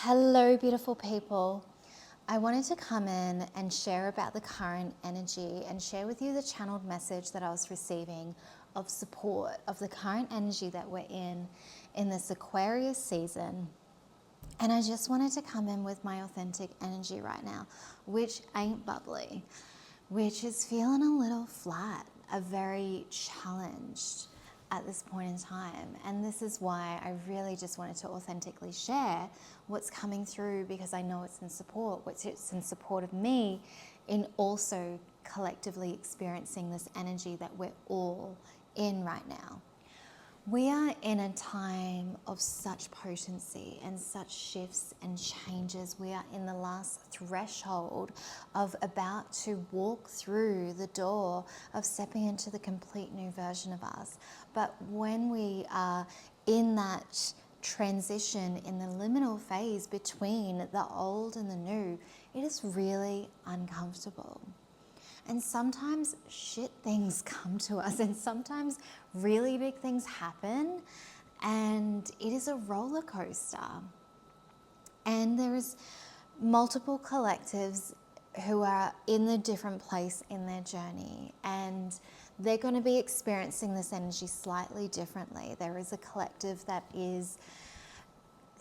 Hello, beautiful people. I wanted to come in and share about the current energy and share with you the channeled message that I was receiving of support of the current energy that we're in this Aquarius season. And I just wanted to come in with my authentic energy right now, which ain't bubbly, which is feeling a little flat, a very challenged at this point in time. And this is why I really just wanted to authentically share what's coming through, because I know it's in support, it's in support of me in also collectively experiencing this energy that we're all in right now. We are in a time of such potency and such shifts and changes. We are in the last threshold of about to walk through the door of stepping into the complete new version of us. But when we are in that transition, in the liminal phase between the old and the new, it is really uncomfortable. And sometimes shit things come to us, and sometimes really big things happen, and it is a roller coaster. And there is multiple collectives who are in a different place in their journey, and they're going to be experiencing this energy slightly differently. There is a collective that is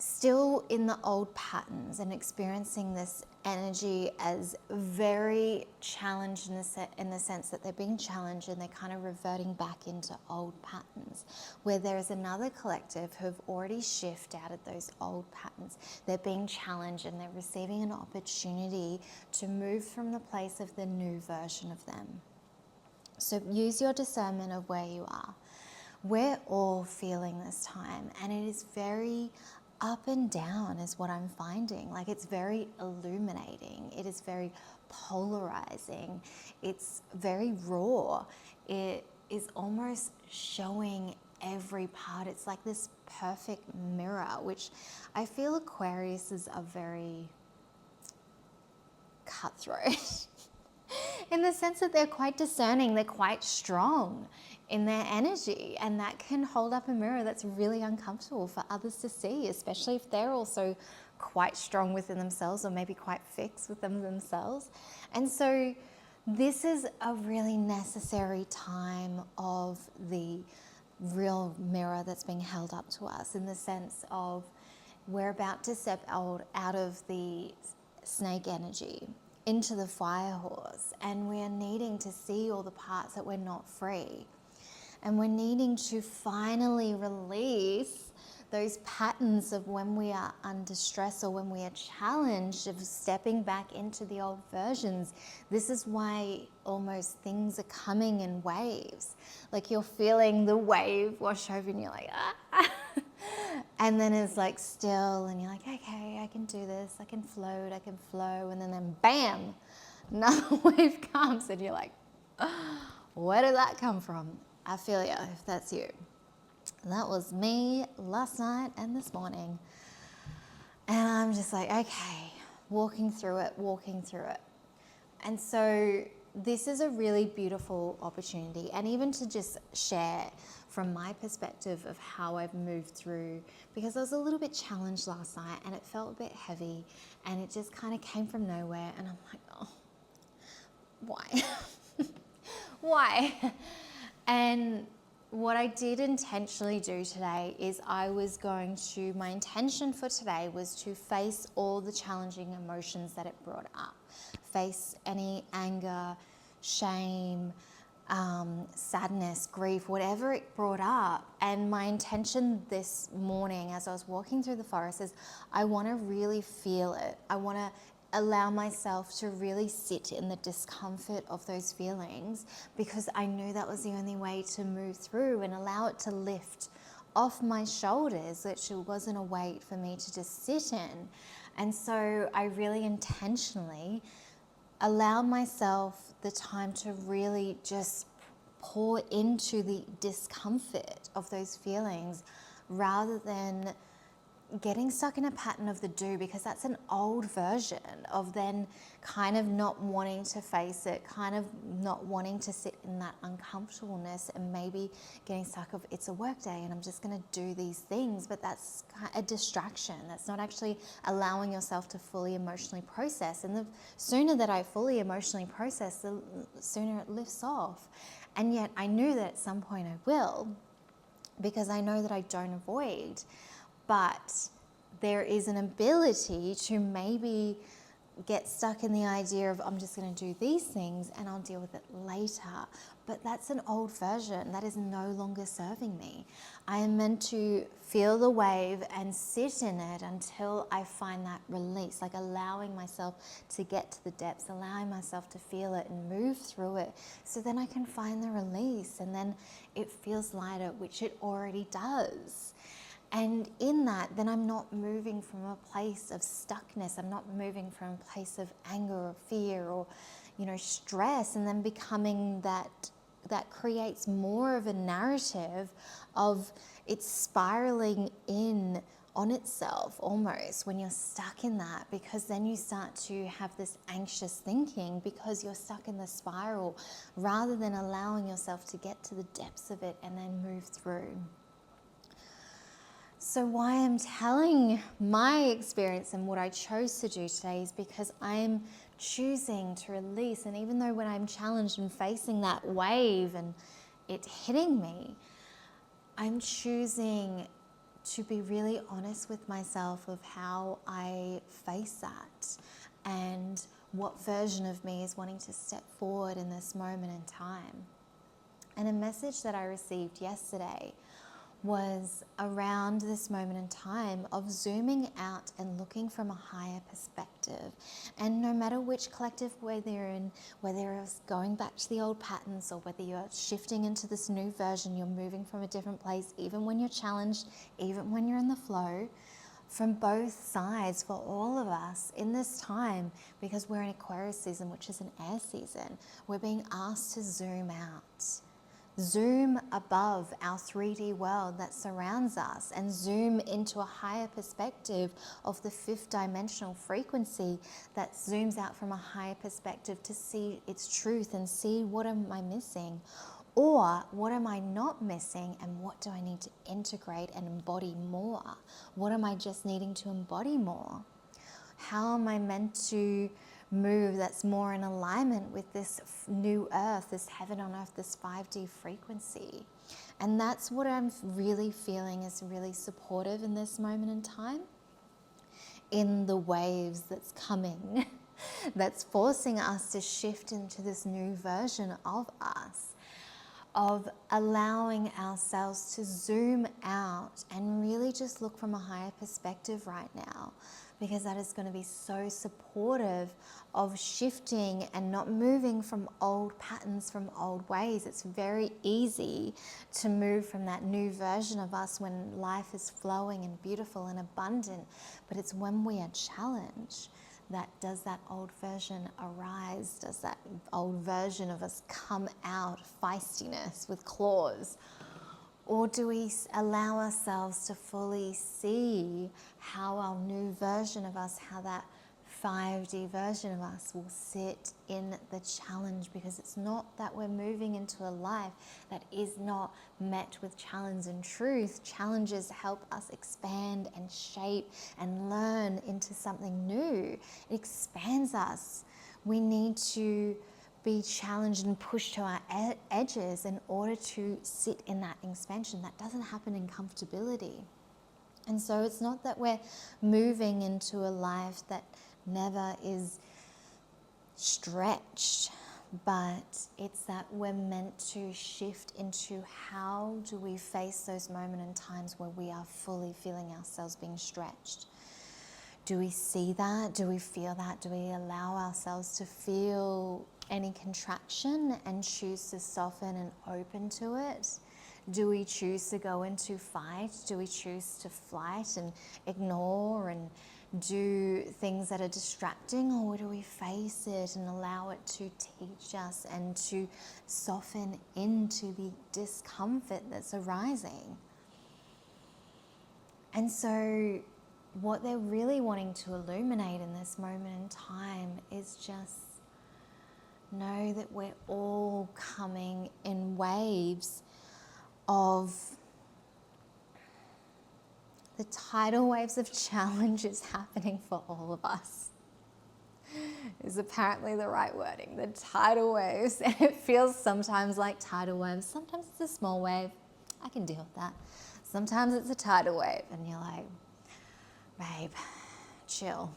still in the old patterns and experiencing this energy as very challenged in the sense that they're being challenged and they're kind of reverting back into old patterns, where there is another collective who've already shifted out of those old patterns. They're being challenged and they're receiving an opportunity to move from the place of the new version of them. So use your discernment of where you are. We're all feeling this time, and it is very up and down is what I'm finding. Like, it's very illuminating. It is very polarizing. It's very raw. It is almost showing every part. It's like this perfect mirror, which I feel Aquariuses are very cutthroat in the sense that they're quite discerning, they're quite strong in their energy, and that can hold up a mirror that's really uncomfortable for others to see, especially if they're also quite strong within themselves or maybe quite fixed with them themselves. And so this is a really necessary time of the real mirror that's being held up to us, in the sense of we're about to step out of the snake energy into the fire horse, and we're needing to see all the parts that we're not free. And we're needing to finally release those patterns of when we are under stress or when we are challenged of stepping back into the old versions. This is why almost things are coming in waves. Like, you're feeling the wave wash over and you're like, ah. And then it's like still, and you're like, okay, I can do this, I can float, I can flow. And then bam, another wave comes and you're like, where did that come from? I feel you, if that's you. That was me last night and this morning. And I'm just like, okay, walking through it. And so this is a really beautiful opportunity. And even to just share from my perspective of how I've moved through, because I was a little bit challenged last night and it felt a bit heavy and it just kind of came from nowhere. And I'm like, oh, why? Why? And what I did intentionally do today is my intention for today was to face all the challenging emotions that it brought up. Face any anger, shame, sadness, grief, whatever it brought up. And my intention this morning as I was walking through the forest is I want to really feel it. I want to allow myself to really sit in the discomfort of those feelings, because I knew that was the only way to move through and allow it to lift off my shoulders, which wasn't a weight for me to just sit in. And so I really intentionally allowed myself the time to really just pour into the discomfort of those feelings, rather than getting stuck in a pattern of the do, because that's an old version of then kind of not wanting to face it, kind of not wanting to sit in that uncomfortableness, and maybe getting stuck of it's a work day and I'm just going to do these things, but that's a distraction. That's not actually allowing yourself to fully emotionally process. And the sooner that I fully emotionally process, the sooner it lifts off. And yet I knew that at some point I will, because I know that I don't avoid. But there is an ability to maybe get stuck in the idea of I'm just going to do these things and I'll deal with it later. But that's an old version. That is no longer serving me. I am meant to feel the wave and sit in it until I find that release, like allowing myself to get to the depths, allowing myself to feel it and move through it, so then I can find the release, and then it feels lighter, which it already does. And in that, then I'm not moving from a place of stuckness. I'm not moving from a place of anger or fear or, stress, and then becoming that creates more of a narrative of it's spiraling in on itself almost when you're stuck in that, because then you start to have this anxious thinking because you're stuck in the spiral, rather than allowing yourself to get to the depths of it and then move through. So why I'm telling my experience and what I chose to do today is because I'm choosing to release. And even though when I'm challenged and facing that wave and it hitting me, I'm choosing to be really honest with myself of how I face that and what version of me is wanting to step forward in this moment in time. And a message that I received yesterday was around this moment in time of zooming out and looking from a higher perspective. And no matter which collective whether you're in, whether you're going back to the old patterns or whether you're shifting into this new version, you're moving from a different place, even when you're challenged, even when you're in the flow, from both sides for all of us in this time, because we're in Aquarius season, which is an air season, we're being asked to zoom out. Zoom above our 3D world that surrounds us and zoom into a higher perspective of the 5th dimensional frequency that zooms out from a higher perspective to see its truth and see what am I missing, or what am I not missing, and what do I need to integrate and embody more? What am I just needing to embody more? How am I meant to move that's more in alignment with this new earth, this heaven on earth, this 5D frequency? And that's what I'm really feeling is really supportive in this moment in time, in the waves that's coming, that's forcing us to shift into this new version of us, of allowing ourselves to zoom out and really just look from a higher perspective right now, because that is going to be so supportive of shifting and not moving from old patterns, from old ways. It's very easy to move from that new version of us when life is flowing and beautiful and abundant, but it's when we are challenged that does that old version arise, does that old version of us come out, feistiness with claws? Or do we allow ourselves to fully see how our new version of us, how that 5D version of us will sit in the challenge? Because it's not that we're moving into a life that is not met with challenge and truth. Challenges help us expand and shape and learn into something new. It expands us. We need to be challenged and pushed to our edges in order to sit in that expansion. That doesn't happen in comfortability. And so it's not that we're moving into a life that never is stretched, but it's that we're meant to shift into how do we face those moments and times where we are fully feeling ourselves being stretched. Do we see that? Do we feel that? Do we allow ourselves to feel any contraction and choose to soften and open to it? Do we choose to go into fight? Do we choose to flight and ignore and do things that are distracting? Or do we face it and allow it to teach us and to soften into the discomfort that's arising? And so what they're really wanting to illuminate in this moment in time is just know that we're all coming in waves of the tidal waves of challenges happening for all of us. Is apparently the right wording, the tidal waves. And it feels sometimes like tidal waves. Sometimes it's a small wave. I can deal with that. Sometimes it's a tidal wave and you're like, babe, chill.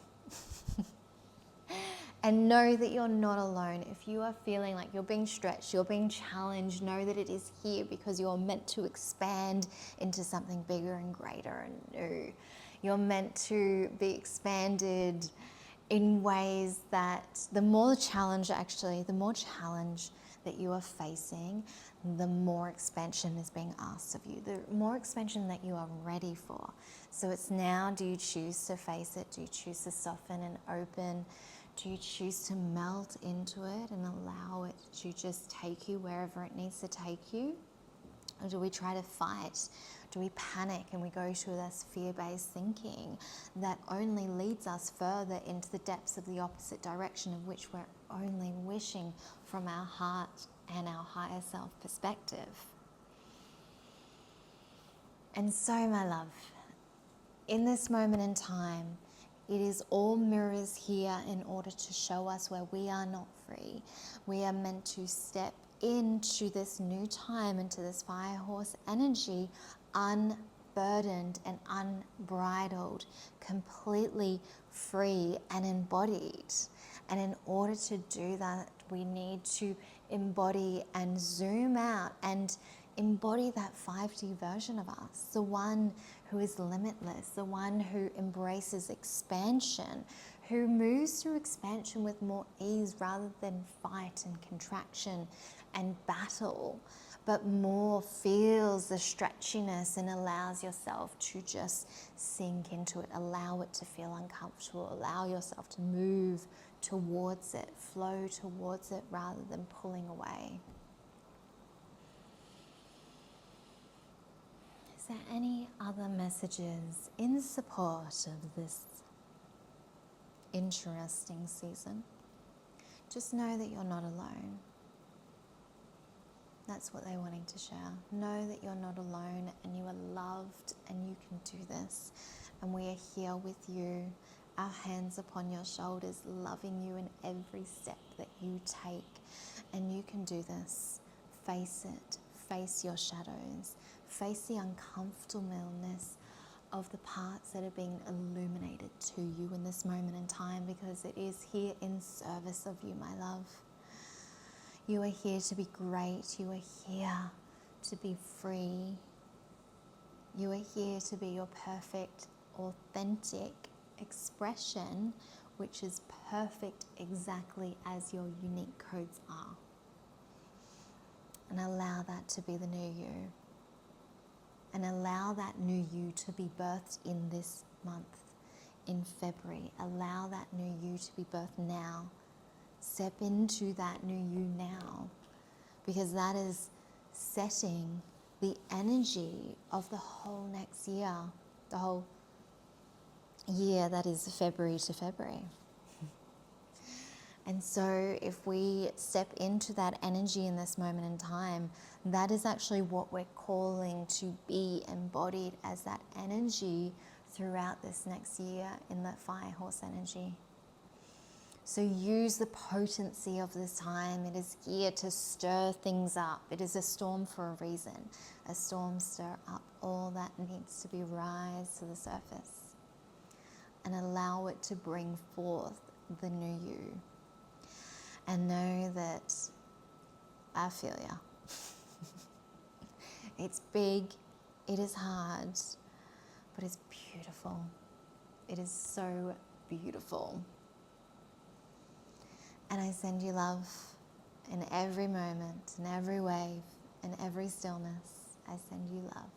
And know that you're not alone. If you are feeling like you're being stretched, you're being challenged, know that it is here because you're meant to expand into something bigger and greater and new. You're meant to be expanded in ways that the more challenge that you are facing, the more expansion is being asked of you, the more expansion that you are ready for. So it's now, do you choose to face it? Do you choose to soften and open? Do you choose to melt into it and allow it to just take you wherever it needs to take you? Or do we try to fight? Do we panic and we go to this fear-based thinking that only leads us further into the depths of the opposite direction, of which we're only wishing from our heart and our higher self perspective? And so, my love, in this moment in time, it is all mirrors here in order to show us where we are not free. We are meant to step into this new time, into this fire horse energy, unburdened and unbridled, completely free and embodied. And in order to do that, we need to embody and zoom out and embody that 5D version of us, the one who is limitless, the one who embraces expansion, who moves through expansion with more ease rather than fight and contraction and battle, but more feels the stretchiness and allows yourself to just sink into it, allow it to feel uncomfortable, allow yourself to move towards it, flow towards it rather than pulling away. Is there any other messages in support of this interesting season? Just know that you're not alone. That's what they're wanting to share. Know that you're not alone and you are loved and you can do this. And we are here with you, our hands upon your shoulders, loving you in every step that you take. And you can do this. Face it. Face your shadows. Face the uncomfortableness of the parts that are being illuminated to you in this moment in time, because it is here in service of you, my love. You are here to be great. You are here to be free. You are here to be your perfect, authentic expression, which is perfect exactly as your unique codes are. And allow that to be the new you. And allow that new you to be birthed in this month, in February. Allow that new you to be birthed now. Step into that new you now, because that is setting the energy of the whole next year, the whole year that is February to February. And so if we step into that energy in this moment in time, that is actually what we're calling to be embodied as that energy throughout this next year in that fire horse energy. So use the potency of this time. It is here to stir things up. It is a storm for a reason. A storm stir up all that needs to be rise to the surface and allow it to bring forth the new you. And know that I feel ya. It's big, it is hard, but it's beautiful. It is so beautiful. And I send you love in every moment, in every wave, in every stillness. I send you love.